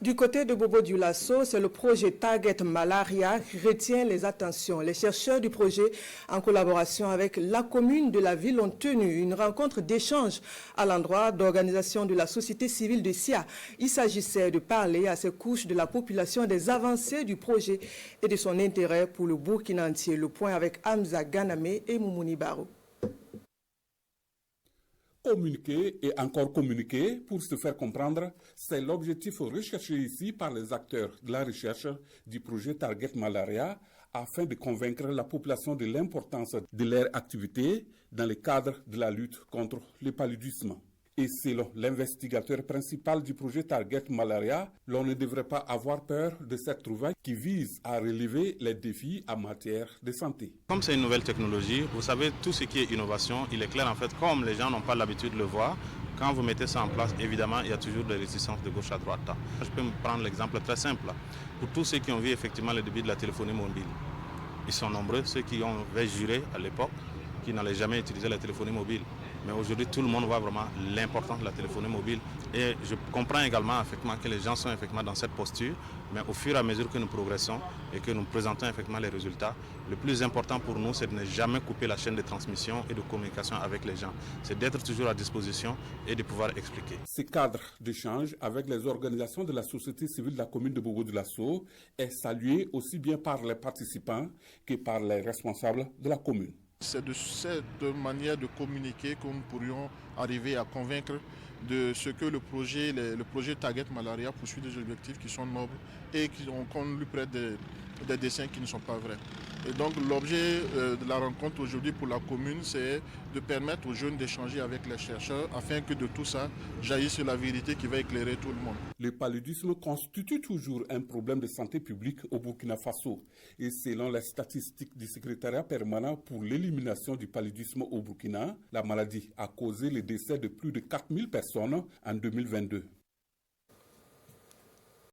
Du côté de Bobo Dioulasso, c'est le projet Target Malaria qui retient les attentions. Les chercheurs du projet, en collaboration avec la commune de la ville, ont tenu une rencontre d'échange à l'endroit d'organisation de la société civile de SIA. Il s'agissait de parler à ces couches de la population des avancées du projet et de son intérêt pour le Burkina entier. Le point avec Hamza Ganame et Moumouni Barou. Communiquer et encore communiquer pour se faire comprendre, c'est l'objectif recherché ici par les acteurs de la recherche du projet Target Malaria afin de convaincre la population de l'importance de leur activité dans le cadre de la lutte contre le paludisme. Et selon l'investigateur principal du projet Target Malaria, l'on ne devrait pas avoir peur de cette trouvaille qui vise à relever les défis en matière de santé. Comme c'est une nouvelle technologie, vous savez, tout ce qui est innovation, il est clair en fait, comme les gens n'ont pas l'habitude de le voir, quand vous mettez ça en place, évidemment, il y a toujours des résistances de gauche à droite. Je peux me prendre l'exemple très simple. Pour tous ceux qui ont vu effectivement le début de la téléphonie mobile, ils sont nombreux, ceux qui ont juré à l'époque qui n'allaient jamais utiliser la téléphonie mobile. Mais aujourd'hui, tout le monde voit vraiment l'importance de la téléphonie mobile. Et je comprends également effectivement, que les gens sont effectivement dans cette posture. Mais au fur et à mesure que nous progressons et que nous présentons effectivement les résultats, le plus important pour nous, c'est de ne jamais couper la chaîne de transmission et de communication avec les gens. C'est d'être toujours à disposition et de pouvoir expliquer. Ce cadre d'échange avec les organisations de la société civile de la commune de Bobo Dioulasso est salué aussi bien par les participants que par les responsables de la commune. C'est de cette manière de communiquer que nous pourrions arriver à convaincre de ce que le projet Target Malaria poursuit des objectifs qui sont nobles et qu'on lui prête des dessins qui ne sont pas vrais. Et donc l'objet de la rencontre aujourd'hui pour la commune, c'est de permettre aux jeunes d'échanger avec les chercheurs afin que de tout ça jaillisse la vérité qui va éclairer tout le monde. Le paludisme constitue toujours un problème de santé publique au Burkina Faso. Et selon les statistiques du secrétariat permanent pour l'élimination du paludisme au Burkina, la maladie a causé le décès de plus de 4000 personnes en 2022.